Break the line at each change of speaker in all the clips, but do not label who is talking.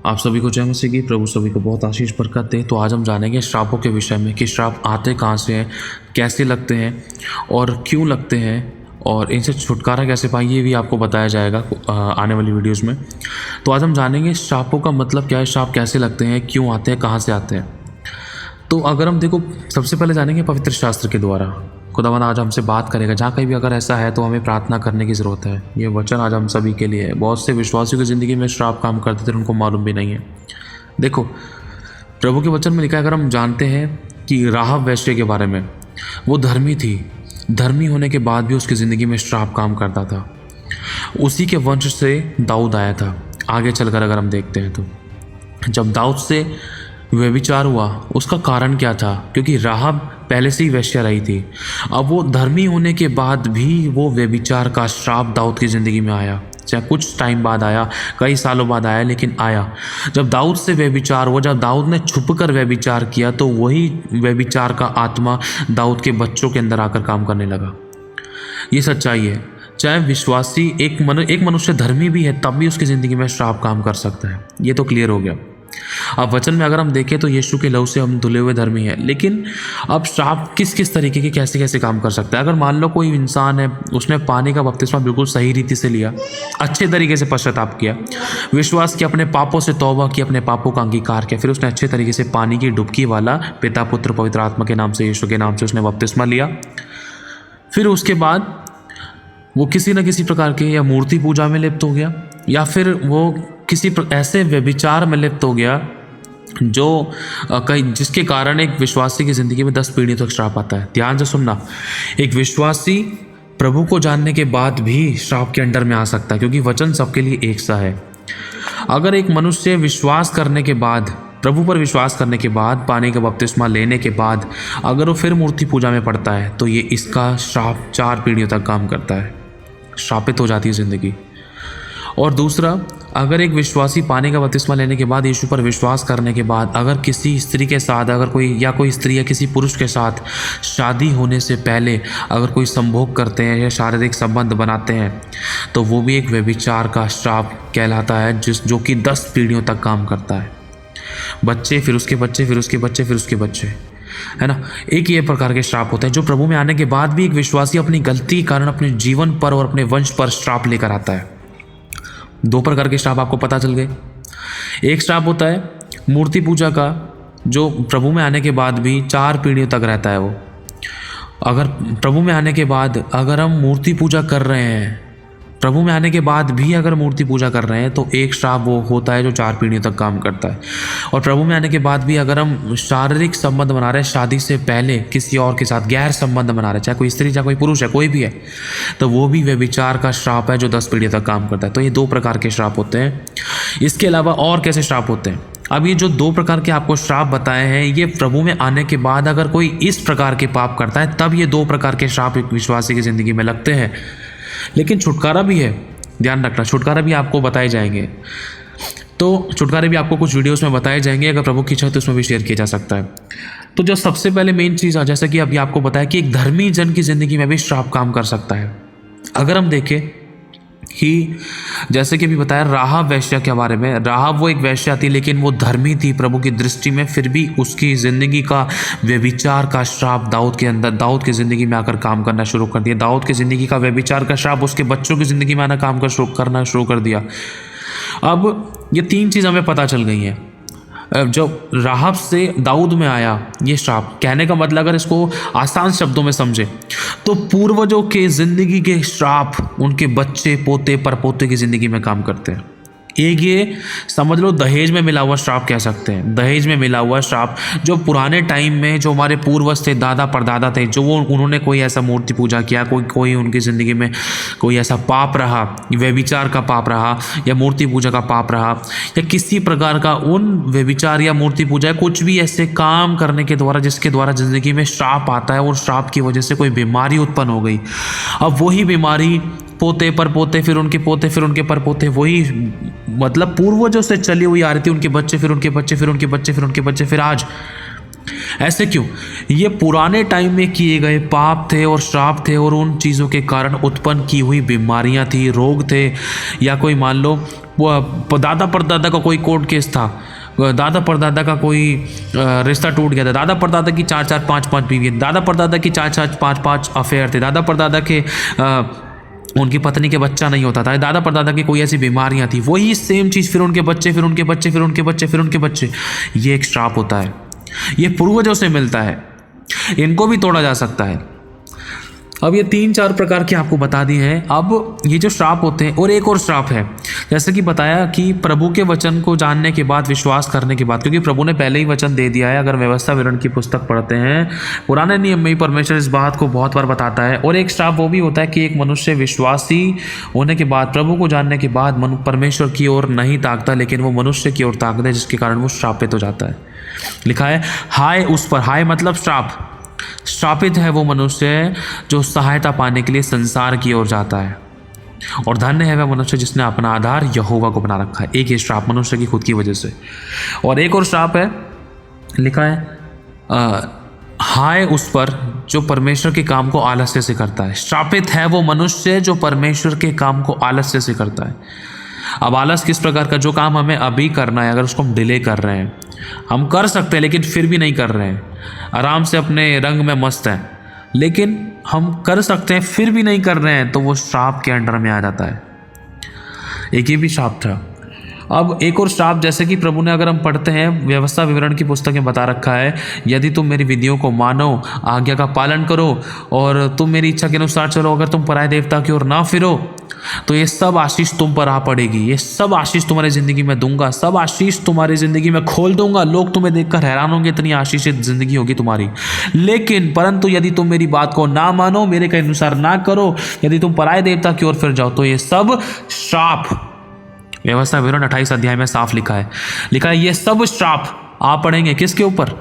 आप सभी को जय मसीह की। प्रभु सभी को बहुत आशीष बरकत दे। तो आज हम जानेंगे श्रापों के विषय में कि श्राप आते कहाँ से हैं, कैसे लगते हैं और क्यों लगते हैं और इनसे छुटकारा कैसे पाएं, ये भी आपको बताया जाएगा आने वाली वीडियोस में। तो आज हम जानेंगे श्रापों का मतलब क्या है, श्राप कैसे लगते हैं, क्यों आते हैं, कहाँ से आते हैं। तो अगर हम देखो, सबसे पहले जानेंगे पवित्र शास्त्र के द्वारा। खुदावंद आज हमसे बात करेगा। जहाँ कहीं भी अगर ऐसा है तो हमें प्रार्थना करने की ज़रूरत है। ये वचन आज हम सभी के लिए है। बहुत से विश्वासियों की ज़िंदगी में श्राप काम करते थे, उनको मालूम भी नहीं है। देखो, प्रभु के वचन में लिखा है, अगर हम जानते हैं कि राहाब वेश्या के बारे में, वो धर्मी थी, धर्मी होने के बाद भी उसकी ज़िंदगी में श्राप काम करता था। उसी के वंश से दाऊद आया था। आगे चलकर अगर हम देखते हैं तो जब दाऊद से व्यभिचार हुआ, उसका कारण क्या था? क्योंकि राहाब पहले से ही वेश्या रही थी। अब वो धर्मी होने के बाद भी वो व्यभिचार का श्राप दाऊद की ज़िंदगी में आया। चाहे कुछ टाइम बाद आया, कई सालों बाद आया, लेकिन आया। जब दाऊद से व्यभिचार हुआ, जब दाऊद ने छुपकर व्यभिचार किया, तो वही व्यभिचार का आत्मा दाऊद के बच्चों के अंदर आकर काम करने लगा। ये सच्चाई है। चाहे विश्वासी एक मनुष्य धर्मी भी है, तब भी उसकी ज़िंदगी में श्राप काम कर सकता है। ये तो क्लियर हो गया। अब वचन में अगर हम देखें तो यीशु के लहू से हम धुले हुए धर्मी हैं, लेकिन अब श्राप किस किस तरीके के, कैसे कैसे काम कर सकता है। अगर मान लो कोई इंसान है, उसने पानी का बपतिस्मा बिल्कुल सही रीति से लिया, अच्छे तरीके से पश्चाताप किया, विश्वास किया, अपने पापों से तौबा किया, अपने पापों का अंगीकार किया, फिर उसने अच्छे तरीके से पानी की डुबकी वाला पिता पुत्र पवित्र आत्मा के नाम से, यीशु के नाम से उसने बपतिस्मा लिया। फिर उसके बाद वो किसी न किसी प्रकार के या मूर्ति पूजा में लिप्त हो गया, या फिर वो किसी ऐसे व्यभिचार में लिप्त हो गया जो जिसके कारण एक विश्वासी की ज़िंदगी में 10 पीढ़ियों तक श्राप आता है। ध्यान से सुनना, एक विश्वासी प्रभु को जानने के बाद भी श्राप के अंडर में आ सकता है, क्योंकि वचन सबके लिए एक सा है। अगर एक मनुष्य विश्वास करने के बाद, प्रभु पर विश्वास करने के बाद, पानी का बपतिस्मा लेने के बाद अगर वो फिर मूर्ति पूजा में पड़ता है, तो ये इसका श्राप 4 पीढ़ियों तक काम करता है, श्रापित हो जाती है ज़िंदगी। और दूसरा, अगर एक विश्वासी पानी का बपतिस्मा लेने के बाद, यीशु पर विश्वास करने के बाद, अगर किसी स्त्री के साथ, अगर कोई स्त्री या किसी पुरुष के साथ शादी होने से पहले अगर कोई संभोग करते हैं या शारीरिक संबंध बनाते हैं, तो वो भी एक व्यभिचार का श्राप कहलाता है, जो कि 10 पीढ़ियों तक काम करता है। बच्चे, फिर उसके बच्चे, फिर उसके बच्चे, फिर उसके बच्चे, है ना। एक ये प्रकार के श्राप होते हैं जो प्रभु में आने के बाद भी एक विश्वासी अपनी गलती के कारण अपने जीवन पर और अपने वंश पर श्राप लेकर आता है। 2 प्रकार के श्राप आपको पता चल गए। एक श्राप होता है मूर्ति पूजा का, जो प्रभु में आने के बाद भी 4 पीढ़ियों तक रहता है। वो अगर प्रभु में आने के बाद अगर हम मूर्ति पूजा कर रहे हैं, प्रभु में आने के बाद भी अगर मूर्ति पूजा कर रहे हैं, तो एक श्राप वो होता है जो 4 पीढ़ियों तक काम करता है। और प्रभु में आने के बाद भी अगर हम शारीरिक संबंध बना रहे हैं, शादी से पहले किसी और के साथ गैर संबंध बना रहे हैं, चाहे कोई स्त्री, चाहे कोई पुरुष है, कोई भी है, तो वो भी व्यभिचार का श्राप है जो 10 पीढ़ियों तक काम करता है। तो ये 2 प्रकार के श्राप होते हैं। इसके अलावा और कैसे श्राप होते हैं? अब ये जो 2 प्रकार के आपको श्राप बताए हैं, ये प्रभु में आने के बाद अगर कोई इस प्रकार के पाप करता है, तब ये 2 प्रकार के श्राप एक विश्वासी की ज़िंदगी में लगते हैं। लेकिन छुटकारा भी है, ध्यान रखना, छुटकारा भी आपको बताए जाएंगे। तो छुटकारे भी आपको कुछ वीडियोस में बताए जाएंगे, अगर प्रभु की इच्छा है तो उसमें भी शेयर किया जा सकता है। तो जो सबसे पहले मेन चीज़ है, जैसा कि अभी आपको बताया कि एक धर्मी जन की ज़िंदगी में भी श्राप काम कर सकता है। अगर हम देखें कि जैसे कि अभी बताया राहाब वेश्या के बारे में, राहाब वो एक वेश्या थी, लेकिन वो धर्मी थी प्रभु की दृष्टि में, फिर भी उसकी ज़िंदगी का व्यभिचार का श्राप दाऊद की ज़िंदगी में आकर काम करना शुरू कर दिया। दाऊद की ज़िंदगी का व्यभिचार का श्राप उसके बच्चों की ज़िंदगी में आना काम करना शुरू कर दिया। अब ये 3 चीज़ हमें पता चल गई हैं। जो राहाब से दाऊद में आया ये श्राप, कहने का मतलब अगर इसको आसान शब्दों में समझे तो पूर्वजों के ज़िंदगी के श्राप उनके बच्चे, पोते, परपोते की ज़िंदगी में काम करते हैं। एक ये समझ लो दहेज में मिला हुआ श्राप कह सकते हैं। दहेज में मिला हुआ श्राप, जो पुराने टाइम में जो हमारे पूर्वज थे, दादा परदादा थे, जो उन्होंने कोई ऐसा मूर्ति पूजा किया, कोई उनकी ज़िंदगी में कोई ऐसा पाप रहा, व्यभिचार का पाप रहा या मूर्ति पूजा का पाप रहा, या किसी प्रकार का उन व्यभिचार या मूर्ति पूजा कुछ भी ऐसे काम करने के द्वारा जिसके द्वारा ज़िंदगी में श्राप आता है, और श्राप की वजह से कोई बीमारी उत्पन्न हो गई। अब वही बीमारी पोते पर पोते, फिर उनके पोते, फिर उनके पर पोते, वही मतलब पूर्वजों से चली हुई आ रही थी, उनके बच्चे, फिर उनके बच्चे, फिर उनके बच्चे, फिर उनके बच्चे, फिर आज ऐसे क्यों? ये पुराने टाइम में किए गए पाप थे और श्राप थे, और उन चीज़ों के कारण उत्पन्न की हुई बीमारियां थी, रोग थे, या कोई मान लो वो दादा परदादा का कोई कोर्ट केस था, दादा परदादा का कोई रिश्ता टूट गया था, दादा परदादा की 4-4 5-5 बीवी, दादा परदादा की 4-4 5-5 अफेयर थे, दादा परदादा के उनकी पत्नी के बच्चा नहीं होता था, दादा परदादा की कोई ऐसी बीमारियां थी, वही सेम चीज़ फिर उनके बच्चे, फिर उनके बच्चे, फिर उनके बच्चे, फिर उनके बच्चे। ये एक श्राप होता है, ये पूर्वजों से मिलता है, इनको भी तोड़ा जा सकता है। अब ये 3-4 प्रकार के आपको बता दिए हैं। अब ये जो श्राप होते हैं, और एक और श्राप है, जैसे कि बताया कि प्रभु के वचन को जानने के बाद, विश्वास करने के बाद, क्योंकि प्रभु ने पहले ही वचन दे दिया है। अगर व्यवस्था विवरण की पुस्तक पढ़ते हैं, पुराने नियम में ही परमेश्वर इस बात को बहुत बार बताता है। और एक श्राप वो भी होता है कि एक मनुष्य विश्वासी होने के बाद, प्रभु को जानने के बाद परमेश्वर की ओर नहीं ताकता, लेकिन वो मनुष्य की ओर ताकता है, जिसके कारण वो श्रापित हो जाता है। लिखा है हाय उस पर, हाय मतलब श्राप, श्रापित है वो मनुष्य जो सहायता पाने के लिए संसार की ओर जाता है, और धन्य है वह मनुष्य जिसने अपना आधार यहोवा को बना रखा है। एक ये श्राप मनुष्य की खुद की वजह से। और एक और श्राप है, लिखा है हाय उस पर जो परमेश्वर के काम को आलस्य से करता है। श्रापित है वो मनुष्य जो परमेश्वर के काम को आलस्य से करता है। अब आलस किस प्रकार का? जो काम हमें अभी करना है, अगर उसको हम डिले कर रहे हैं, हम कर सकते हैं लेकिन फिर भी नहीं कर रहे हैं, आराम से अपने रंग में मस्त हैं, लेकिन हम कर सकते हैं फिर भी नहीं कर रहे हैं, तो वो श्राप के अंडर में आ जाता है। एक ये भी श्राप था। अब एक और श्राप, जैसे कि प्रभु ने, अगर हम पढ़ते हैं व्यवस्था विवरण की पुस्तक में बता रखा है, यदि तुम मेरी विधियों को मानो, आज्ञा का पालन करो और तुम मेरी इच्छा के अनुसार चलो, अगर तुम पराये देवता की ओर ना फिरो, तो ये सब आशीष तुम पर आ पड़ेगी, ये सब आशीष तुम्हारी ज़िंदगी में दूंगा, सब आशीष तुम्हारी ज़िंदगी में खोल दूंगा, लोग तुम्हें देखकर हैरान होंगे, इतनी आशीषित ज़िंदगी होगी तुम्हारी। लेकिन परंतु यदि तुम मेरी बात को ना मानो, मेरे के अनुसार ना करो, यदि तुम पराये देवता की ओर फिर जाओ, तो ये सब श्राप, व्यवस्था विवरण 28 अध्याय में साफ लिखा है ये सब श्राप आ पड़ेंगे किसके ऊपर?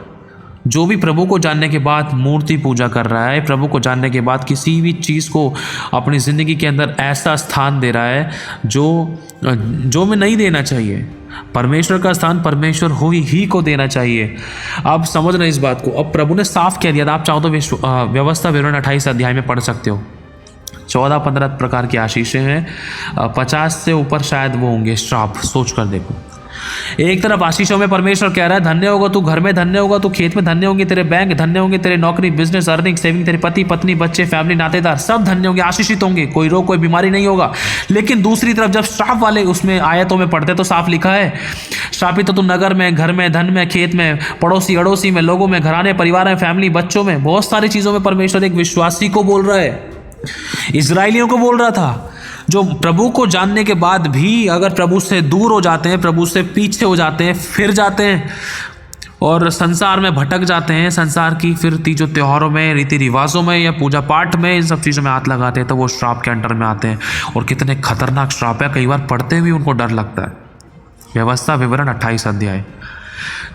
जो भी प्रभु को जानने के बाद मूर्ति पूजा कर रहा है, प्रभु को जानने के बाद किसी भी चीज़ को अपनी ज़िंदगी के अंदर ऐसा स्थान दे रहा है जो में नहीं देना चाहिए। परमेश्वर का स्थान परमेश्वर ही को देना चाहिए। आप समझना इस बात को। अब प्रभु ने साफ कह दिया था, आप चाहो तो व्यवस्था विवरण 28 अध्याय में पढ़ सकते हो। 14-15 प्रकार की आशीषें हैं, 50 से ऊपर शायद वो होंगे श्राप। सोच कर देखो, एक तरफ आशीषों में परमेश्वर कह रहा है धन्य होगा तू घर में, धन्य होगा तू खेत में, धन्य होंगे तेरे बैंक, धन्य होंगे तेरे नौकरी, बिजनेस, अर्निंग, सेविंग, तेरे पति पत्नी, बच्चे, फैमिली, नातेदार, सब धन्य होंगे, आशीषित होंगे, कोई रोग कोई बीमारी नहीं होगा। लेकिन दूसरी तरफ जब श्राप वाले उसमें आयतों में पढ़ते तो साफ लिखा है, श्रापित तो तू नगर में, घर में, धन में, खेत में, पड़ोसी अड़ोसी में, लोगों में, घराने परिवार में, फैमिली, बच्चों में, बहुत सारी चीज़ों में परमेश्वर एक विश्वासी को बोल रहा है, इजराइलियों को बोल रहा था, जो प्रभु को जानने के बाद भी अगर प्रभु से दूर हो जाते हैं, प्रभु से पीछे हो जाते हैं, फिर जाते हैं और संसार में भटक जाते हैं, संसार की फिर तीजों त्योहारों में, रीति रिवाजों में या पूजा पाठ में, इन सब चीज़ों में हाथ लगाते हैं, तो वो श्राप के अंडर में आते हैं। और कितने खतरनाक श्राप है, कई बार पढ़ते हुए उनको डर लगता है। व्यवस्था विवरण 28 अध्याय।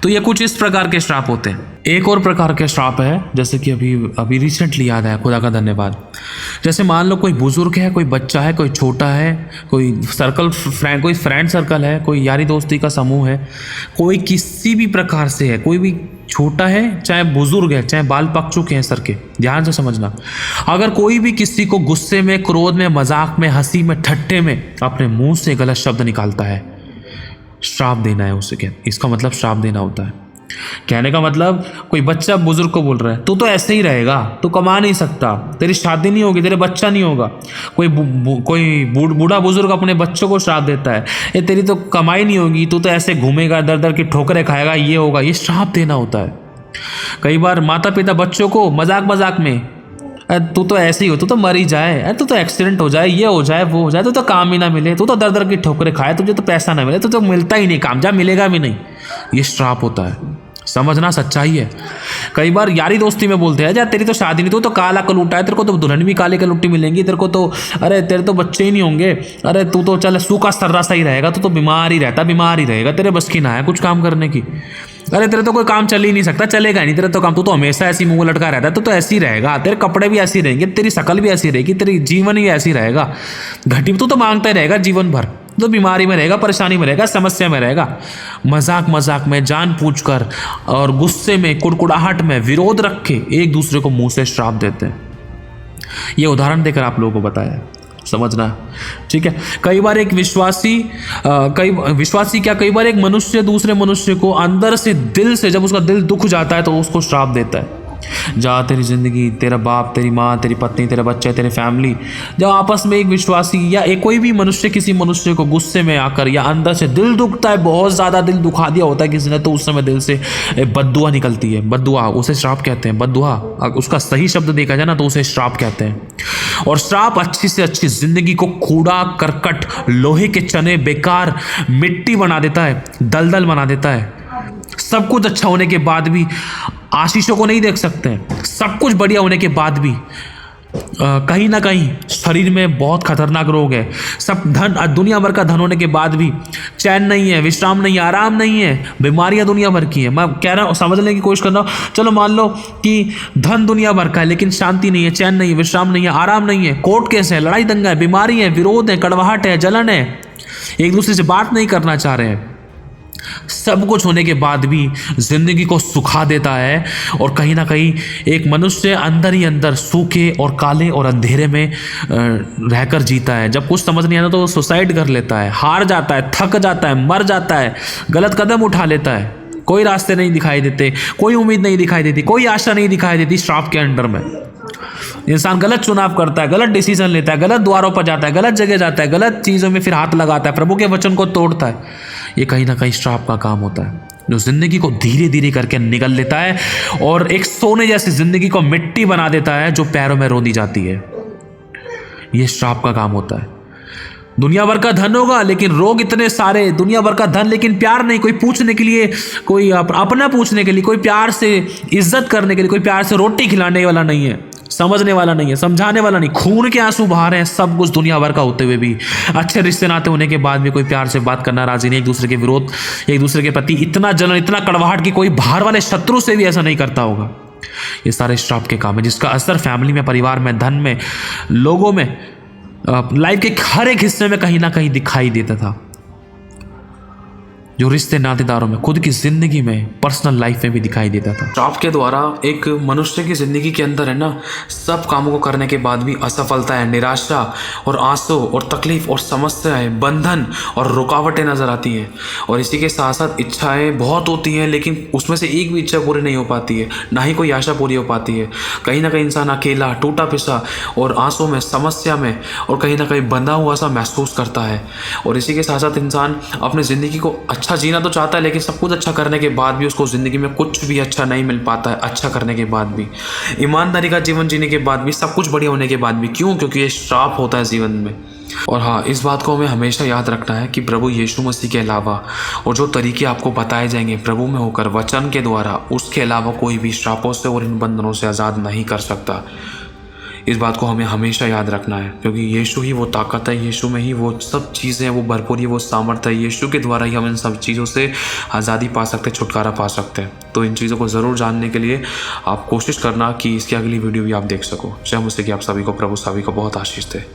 तो ये कुछ इस प्रकार के श्राप होते हैं। एक और प्रकार के श्राप है, जैसे कि अभी रिसेंटली याद आया, खुदा का धन्यवाद। जैसे मान लो कोई बुजुर्ग है, कोई बच्चा है, कोई छोटा है, कोई कोई फ्रेंड सर्कल है, कोई यारी दोस्ती का समूह है, कोई किसी भी प्रकार से है, कोई भी छोटा है चाहे बुजुर्ग है, चाहे बाल पक चुके हैं सर के, ध्यान से समझना। अगर कोई भी किसी को गुस्से में, क्रोध में, मजाक में, हंसी में, ठट्ठे में अपने मुंह से गलत शब्द निकालता है, श्राप देना है उसे। इसका मतलब श्राप देना होता है। कहने का मतलब, कोई बच्चा बुजुर्ग को बोल रहा है तू तो ऐसे ही रहेगा, तू कमा नहीं सकता, तेरी शादी नहीं होगी, तेरे बच्चा नहीं होगा। कोई बूढ़ा बुजुर्ग अपने बच्चों को श्राप देता है, ये तेरी तो कमाई नहीं होगी, तू तो ऐसे घूमेगा, दर दर की ठोकरें खाएगा, ये होगा। ये श्राप देना होता है। कई बार माता पिता बच्चों को मजाक मजाक में, तू तो ऐसे ही हो, तू तो मर ही जाए, तू तो एक्सीडेंट हो जाए, ये हो जाए, वो हो जाए, तू तो काम ही ना मिले, तू तो दर दर की ठोकरें खाए, तुझे तो पैसा ना मिले, तो मिलता ही नहीं काम, जा मिलेगा भी नहीं। ये श्राप होता है, समझना, सच्चाई है। कई बार यारी दोस्ती में बोलते हैं, जा तेरी तो शादी नहीं, तू तो काला कलूटा है, तेरे को तो दुल्हन भी काले कलूटी मिलेंगी, तेरे को तो, अरे तेरे तो बच्चे ही नहीं होंगे, अरे तू तो चल सूखा सर्रा सा ही रहेगा, तू तो बीमार ही रहता, बीमार ही रहेगा, तेरे बस की ना है कुछ काम करने की, अरे तेरे तो कोई काम चल ही नहीं सकता, चलेगा नहीं तेरे तो काम, तू तो हमेशा ऐसी मुंह लटका रहता है, तो ऐसे ही रहेगा, तेरे कपड़े भी ऐसे ही रहेंगे, तेरी शक्ल भी ऐसी रहेगी, तेरी जीवन ही ऐसी रहेगा, घटी तू तो मांगता ही रहेगा जीवन भर। तो बीमारी में रहेगा, परेशानी में रहेगा, समस्या में रहेगा। मजाक मजाक में, जानबूझकर और गुस्से में, कुड़कुड़ाहट में, विरोध रख के एक दूसरे को मुंह से श्राप देते हैं। ये उदाहरण देकर आप लोगों को बताया, समझना, ठीक है। कई बार एक विश्वासी कई बार एक मनुष्य दूसरे मनुष्य को अंदर से, दिल से, जब उसका दिल दुख जाता है तो उसको श्राप देता है। जहाँ तेरी ज़िंदगी, तेरा बाप, तेरी माँ, तेरी पत्नी, तेरे बच्चे, तेरे फैमिली, जब आपस में एक विश्वासी या एक कोई भी मनुष्य किसी मनुष्य को गुस्से में आकर या अंदर से दिल दुखता है, बहुत ज़्यादा दिल दुखा दिया होता है किसी ने, तो उस समय दिल से बद्दुआ निकलती है। बद्दुआ, उसे श्राप कहते हैं। बद्दुआ, उसका सही शब्द देखा जाए ना तो उसे श्राप कहते हैं। और श्राप अच्छी से अच्छी ज़िंदगी को कूड़ा करकट, लोहे के चने, बेकार, मिट्टी बना देता है, दलदल बना देता है। सब कुछ अच्छा होने के बाद भी आशीषों को नहीं देख सकते हैं। सब कुछ बढ़िया होने के बाद भी कहीं ना कहीं शरीर में बहुत खतरनाक रोग है। सब धन, दुनिया भर का धन होने के बाद भी चैन नहीं है, विश्राम नहीं है, आराम नहीं है, बीमारियां दुनिया भर की है। मैं कह रहा हूँ, समझने की कोशिश कर रहा हूँ। चलो मान लो कि धन दुनिया भर का है, लेकिन शांति नहीं है, चैन नहीं है, विश्राम नहीं है, आराम नहीं है, कोर्ट केस है, लड़ाई दंगा है, बीमारी है, विरोध है, कड़वाहट है, जलन है, एक दूसरे से बात नहीं करना चाह रहे हैं। सब कुछ होने के बाद भी जिंदगी को सुखा देता है। और कहीं ना कहीं एक मनुष्य अंदर ही अंदर सूखे और काले और अंधेरे में रहकर जीता है। जब कुछ समझ नहीं आता तो वो सुसाइड कर लेता है, हार जाता है, थक जाता है, मर जाता है, गलत कदम उठा लेता है। कोई रास्ते नहीं दिखाई देते, कोई उम्मीद नहीं दिखाई देती, कोई आशा नहीं दिखाई देती। श्राप के अंडर में इंसान गलत चुनाव करता है, गलत डिसीजन लेता है, गलत द्वारों पर जाता है, गलत जगह जाता है, गलत चीज़ों में फिर हाथ लगाता है, प्रभु के वचन को तोड़ता है। ये कहीं ना कहीं श्राप का काम होता है, जो जिंदगी को धीरे धीरे करके निगल लेता है और एक सोने जैसी जिंदगी को मिट्टी बना देता है जो पैरों में रोंदी जाती है। ये श्राप का काम होता है। दुनिया भर का धन होगा लेकिन रोग इतने सारे, दुनिया भर का धन लेकिन प्यार नहीं, कोई पूछने के लिए, कोई अपना पूछने के लिए, कोई प्यार से इज्जत करने के लिए, कोई प्यार से रोटी खिलाने वाला नहीं है, समझने वाला नहीं है, समझाने वाला नहीं। खून के आंसू बहा रहे हैं सब कुछ दुनिया भर का होते हुए भी, अच्छे रिश्ते नाते होने के बाद भी कोई प्यार से बात करना राजी नहीं, एक दूसरे के विरोध, एक दूसरे के प्रति इतना जलन, इतना कड़वाहट कि कोई बाहर वाले शत्रु से भी ऐसा नहीं करता होगा। ये सारे श्राप के काम है जिसका असर फैमिली में, परिवार में, धन में, लोगों में, लाइफ के हर एक हिस्से में कहीं ना कहीं दिखाई देता था। जो रिश्ते नातेदारों में, खुद की जिंदगी में, पर्सनल लाइफ में भी दिखाई देता था। श्राप के द्वारा एक मनुष्य की जिंदगी के अंदर है ना, सब कामों को करने के बाद भी असफलता है, निराशा और आंसू और तकलीफ और समस्याएं, बंधन और रुकावटें नजर आती हैं। और इसी के साथ साथ इच्छाएं बहुत होती हैं लेकिन उसमें से एक भी इच्छा पूरी नहीं हो पाती है, ना ही कोई आशा पूरी हो पाती है। कहीं ना कहीं इंसान अकेला, टूटा पिसा और आंसू में, समस्या में और कहीं ना कहीं बंधा हुआ सा महसूस करता है। और इसी के साथ साथ इंसान अपनी ज़िंदगी को अच्छा जीना तो चाहता है लेकिन सब कुछ अच्छा करने के बाद भी उसको ज़िंदगी में कुछ भी अच्छा नहीं मिल पाता है। अच्छा करने के बाद भी, ईमानदारी का जीवन जीने के बाद भी, सब कुछ बढ़िया होने के बाद भी। क्यों? क्योंकि ये श्राप होता है जीवन में। और हाँ, इस बात को हमें हमेशा याद रखना है कि प्रभु यीशु मसीह के अलावा और जो तरीके आपको बताए जाएंगे प्रभु में होकर, वचन के द्वारा, उसके अलावा कोई भी श्रापों से और इन बंधनों से आज़ाद नहीं कर सकता। इस बात को हमें हमेशा याद रखना है क्योंकि यीशु ही वो ताकत है, यीशु में ही वो सब चीज़ें हैं, वो भरपूरी, वो सामर्थ्य है। यीशु के द्वारा ही हम इन सब चीज़ों से आज़ादी पा सकते हैं, छुटकारा पा सकते हैं। तो इन चीज़ों को ज़रूर जानने के लिए आप कोशिश करना कि इसकी अगली वीडियो भी आप देख सको। जय मसीह की आप सभी को, प्रभु सभी को बहुत आशीष दे।